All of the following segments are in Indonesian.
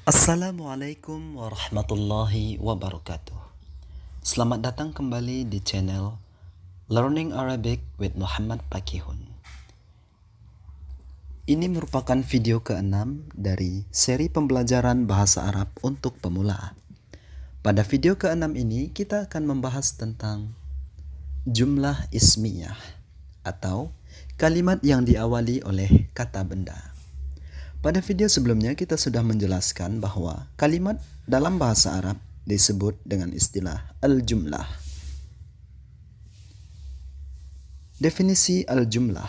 Assalamualaikum warahmatullahi wabarakatuh. Selamat datang kembali di channel Learning Arabic with Muhammad Pakihun. Ini merupakan video ke-6 dari seri pembelajaran bahasa Arab untuk pemula. Pada video ke-6 ini kita akan membahas tentang jumlah ismiyah atau kalimat yang diawali oleh kata benda. Pada video sebelumnya kita sudah menjelaskan bahwa kalimat dalam bahasa Arab disebut dengan istilah al-jumlah. Definisi al-jumlah.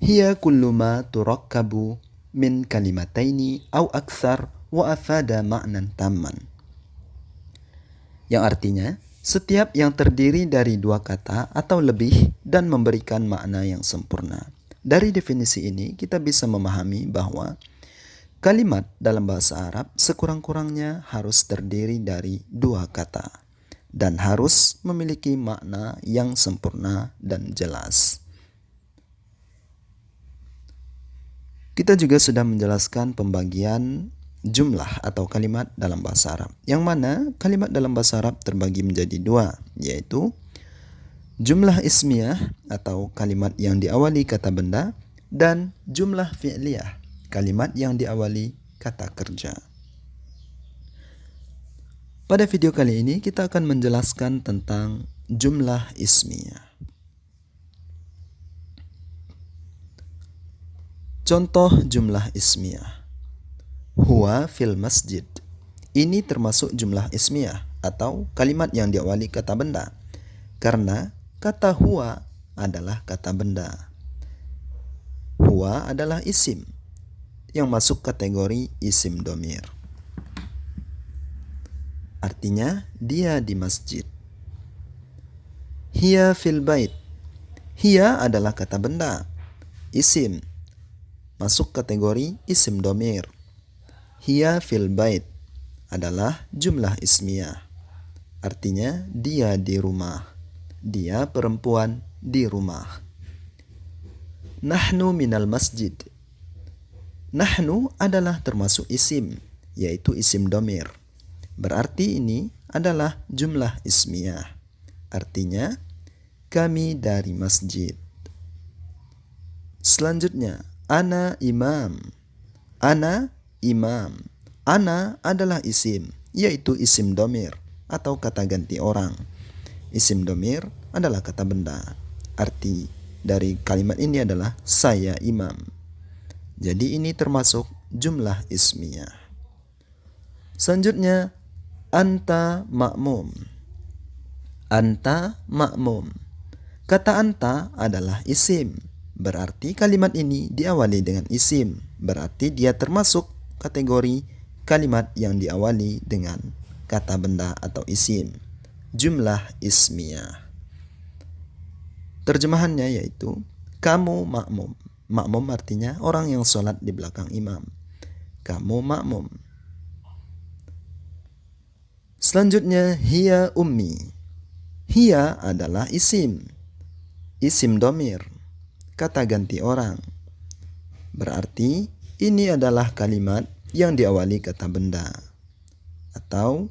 Hiya kullu ma turakkabu min kalimataini aw akthar wa afada ma'nan tamman. Yang artinya, setiap yang terdiri dari dua kata atau lebih dan memberikan makna yang sempurna. Dari definisi ini kita bisa memahami bahwa kalimat dalam bahasa Arab sekurang-kurangnya harus terdiri dari dua kata dan harus memiliki makna yang sempurna dan jelas. Kita juga sudah menjelaskan pembagian jumlah atau kalimat dalam bahasa Arab, yang mana kalimat dalam bahasa Arab terbagi menjadi dua, yaitu jumlah ismiyah atau kalimat yang diawali kata benda dan jumlah fi'liyah, kalimat yang diawali kata kerja. Pada video kali ini kita akan menjelaskan tentang jumlah ismiyah. Contoh jumlah ismiyah. Huwa fil masjid. Ini termasuk jumlah ismiyah atau kalimat yang diawali kata benda karena kata huwa adalah kata benda. Huwa adalah isim yang masuk kategori isim domir. Artinya dia di masjid. Hiya fil bait. Hiya adalah kata benda, isim, masuk kategori isim domir. Hiya fil bait adalah jumlah ismiyah. Artinya dia di rumah. Dia perempuan di rumah. Nahnu minal masjid. Nahnu adalah termasuk isim, yaitu isim domir. Berarti ini adalah jumlah ismiyah. Artinya kami dari masjid. Selanjutnya, ana imam. Ana imam. Ana adalah isim, yaitu isim domir atau kata ganti orang. Isim domir adalah kata benda. Arti dari kalimat ini adalah saya imam. Jadi ini termasuk jumlah ismiyah. Selanjutnya, anta ma'mum. Anta ma'mum. Kata anta adalah isim. Berarti kalimat ini diawali dengan isim. Berarti dia termasuk kategori kalimat yang diawali dengan kata benda atau isim. Jumlah ismiyah. Terjemahannya yaitu kamu makmum. Makmum artinya orang yang sholat di belakang imam. Kamu makmum. Selanjutnya, hiya ummi. Hiya adalah isim. Isim domir. Kata ganti orang. Berarti ini adalah kalimat yang diawali kata benda atau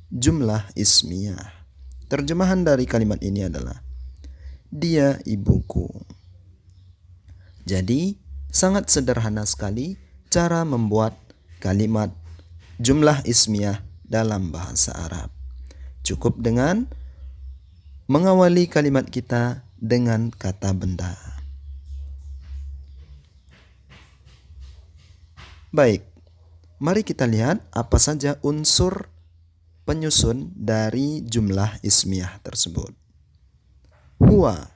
jumlah ismiyah. Terjemahan dari kalimat ini adalah dia ibuku. Jadi sangat sederhana sekali cara membuat kalimat jumlah ismiyah dalam bahasa Arab. Cukup dengan mengawali kalimat kita dengan kata benda. Baik, mari kita lihat apa saja unsur penyusun dari jumlah ismiyah tersebut. Huwa.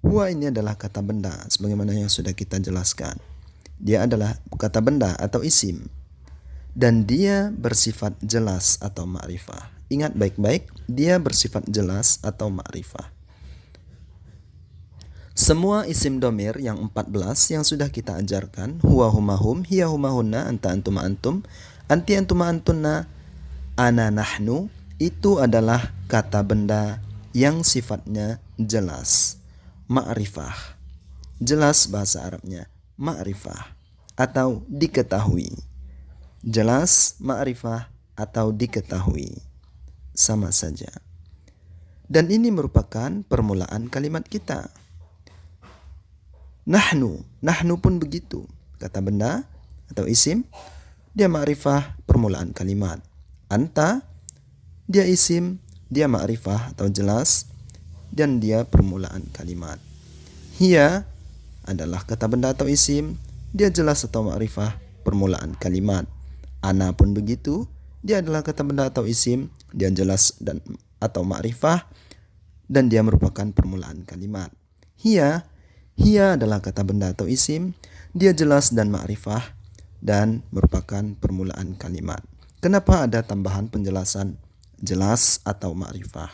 Huwa ini adalah kata benda sebagaimana yang sudah kita jelaskan. Dia adalah kata benda atau isim. Dan dia bersifat jelas atau ma'rifah. Ingat baik-baik, dia bersifat jelas atau ma'rifah. Semua isim domir yang 14 yang sudah kita ajarkan, huwa huma hum, hiya huma hunna, anta antuma antum, anti antuma antunna, ana nahnu, itu adalah kata benda yang sifatnya jelas, ma'rifah. Jelas bahasa Arabnya, ma'rifah atau diketahui. jelas, ma'rifah, atau diketahui. Sama saja. Dan ini merupakan permulaan kalimat kita. Nahnu pun begitu. Kata benda atau isim, dia ma'rifah, permulaan kalimat. Anta, dia isim, dia ma'rifah atau jelas, dan dia permulaan kalimat. Hiya adalah kata benda atau isim, dia jelas atau ma'rifah, permulaan kalimat. Ana pun begitu, dia adalah kata benda atau isim, dia jelas dan atau ma'rifah, dan dia merupakan permulaan kalimat. Hiya adalah kata benda atau isim, dia jelas dan ma'rifah, dan merupakan permulaan kalimat. Kenapa ada tambahan penjelasan jelas atau ma'rifah?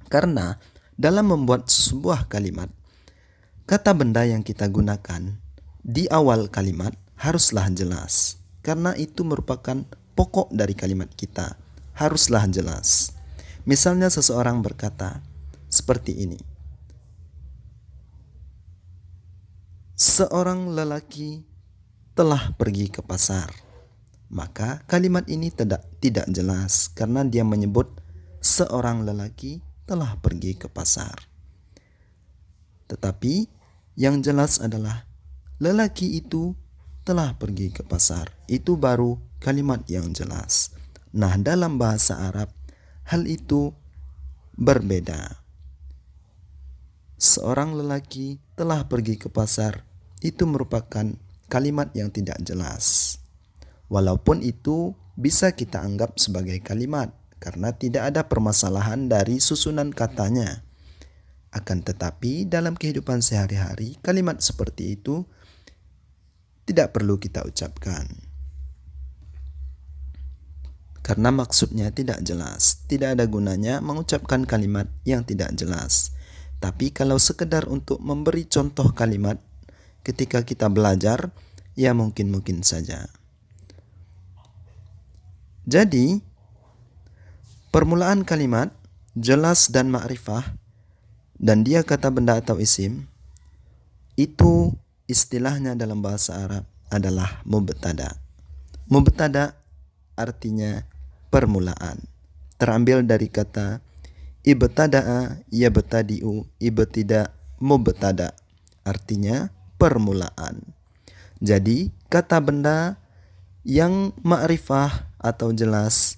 Karena dalam membuat sebuah kalimat, kata benda yang kita gunakan di awal kalimat haruslah jelas. Karena itu merupakan pokok dari kalimat kita. Haruslah jelas. Misalnya seseorang berkata seperti ini. Seorang lelaki telah pergi ke pasar. Maka kalimat ini tidak jelas karena dia menyebut seorang lelaki telah pergi ke pasar. Tetapi yang jelas adalah lelaki itu telah pergi ke pasar. Itu baru kalimat yang jelas. Nah, dalam bahasa Arab hal itu berbeda. Seorang lelaki telah pergi ke pasar itu merupakan kalimat yang tidak jelas. Walaupun itu bisa kita anggap sebagai kalimat karena tidak ada permasalahan dari susunan katanya. Akan tetapi dalam kehidupan sehari-hari kalimat seperti itu tidak perlu kita ucapkan. Karena maksudnya tidak jelas. Tidak ada gunanya mengucapkan kalimat yang tidak jelas. Tapi kalau sekedar untuk memberi contoh kalimat ketika kita belajar, ya mungkin saja. Jadi, permulaan kalimat jelas dan ma'rifah, dan dia kata benda atau isim, itu istilahnya dalam bahasa Arab adalah mubtada. Mubtada artinya permulaan. Terambil dari kata ibtada'a yabtadi'u, ibtida mubtada, artinya permulaan. Jadi kata benda yang ma'rifah atau jelas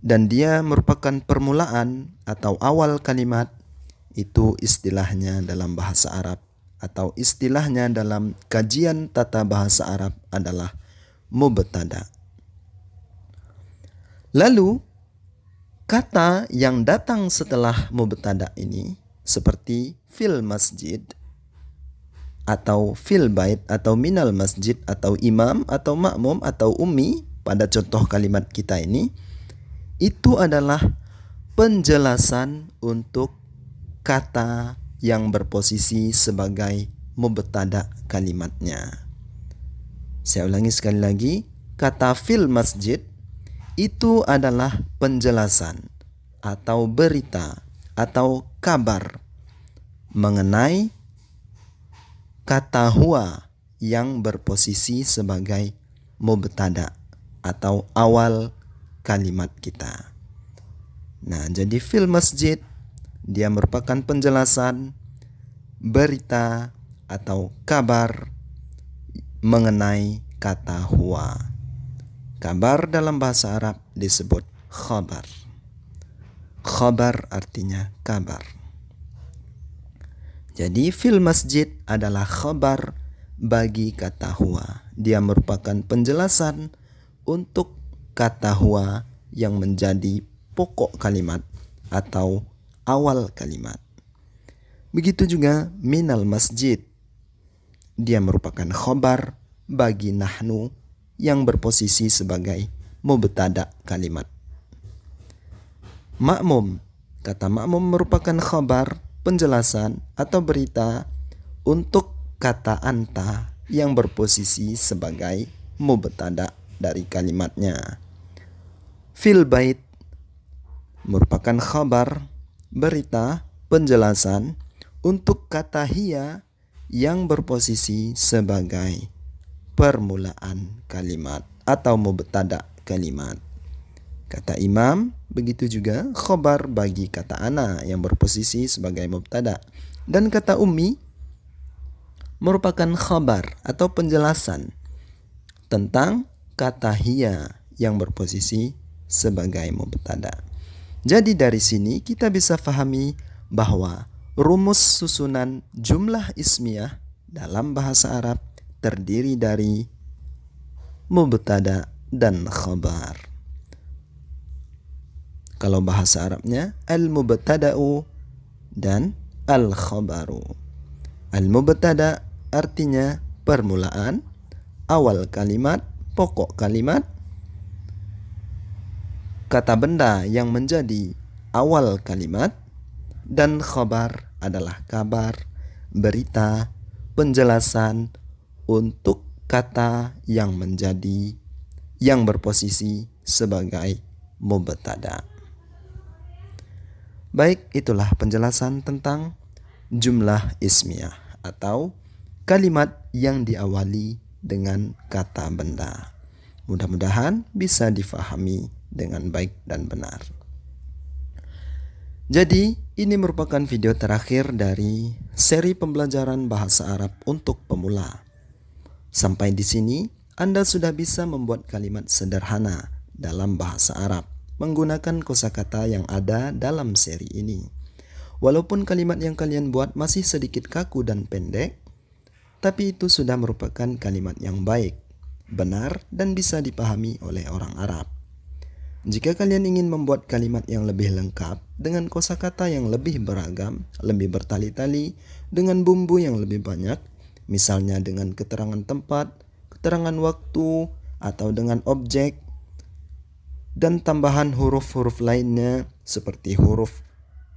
dan dia merupakan permulaan atau awal kalimat, itu istilahnya dalam bahasa Arab atau istilahnya dalam kajian tata bahasa Arab adalah mubtada. Lalu kata yang datang setelah mubtada ini seperti fil masjid atau fil bait atau minal masjid atau imam atau makmum atau ummi pada contoh kalimat kita ini, itu adalah penjelasan untuk kata yang berposisi sebagai mubtada kalimatnya. Saya ulangi sekali lagi, kata fil masjid itu adalah penjelasan atau berita atau kabar mengenai kata huwa yang berposisi sebagai mubtada atau awal kalimat kita. Nah, jadi fil masjid dia merupakan penjelasan, berita, atau kabar mengenai kata huwa. Kabar dalam bahasa Arab disebut khabar. Khabar artinya kabar. Jadi fil masjid adalah khabar bagi kata huwa. Dia merupakan penjelasan untuk kata huwa yang menjadi pokok kalimat atau awal kalimat. Begitu juga minal masjid. Dia merupakan khobar bagi nahnu yang berposisi sebagai mubtada kalimat. Makmum. Kata makmum merupakan khobar, penjelasan atau berita untuk kata anta yang berposisi sebagai mubtada dari kalimatnya. Fil bait merupakan khabar, berita, penjelasan untuk kata hiya yang berposisi sebagai permulaan kalimat atau mubtada kalimat. Kata imam, begitu juga khobar bagi kata ana yang berposisi sebagai mubtada. Dan kata ummi merupakan khobar atau penjelasan tentang kata hiya yang berposisi sebagai mubtada. Jadi dari sini kita bisa fahami bahwa rumus susunan jumlah ismiyah dalam bahasa Arab terdiri dari mubtada dan khabar. Kalau bahasa Arabnya al-mubtada'u dan al-khabaru. Al-mubtada artinya permulaan, awal kalimat, pokok kalimat. Kata benda yang menjadi awal kalimat. Dan khabar adalah kabar, berita, penjelasan untuk kata yang berposisi sebagai mubtada. Baik, itulah penjelasan tentang jumlah ismiyah atau kalimat yang diawali dengan kata benda. Mudah-mudahan bisa difahami dengan baik dan benar. Jadi, ini merupakan video terakhir dari seri pembelajaran bahasa Arab untuk pemula. Sampai di sini, Anda sudah bisa membuat kalimat sederhana dalam bahasa Arab menggunakan kosakata yang ada dalam seri ini. Walaupun kalimat yang kalian buat masih sedikit kaku dan pendek, tapi itu sudah merupakan kalimat yang baik, benar, dan bisa dipahami oleh orang Arab. Jika kalian ingin membuat kalimat yang lebih lengkap dengan kosakata yang lebih beragam, lebih bertali-tali, dengan bumbu yang lebih banyak, misalnya dengan keterangan tempat, keterangan waktu, atau dengan objek, dan tambahan huruf-huruf lainnya seperti huruf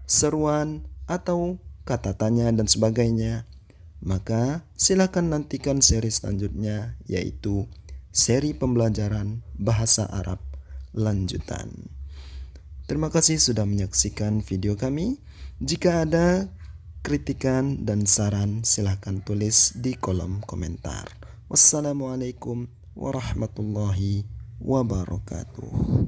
seruan atau kata tanya dan sebagainya, maka silakan nantikan seri selanjutnya, yaitu seri pembelajaran bahasa Arab lanjutan. Terima kasih sudah menyaksikan video kami. Jika ada kritikan dan saran, silahkan tulis di kolom komentar. Wassalamualaikum warahmatullahi wabarakatuh.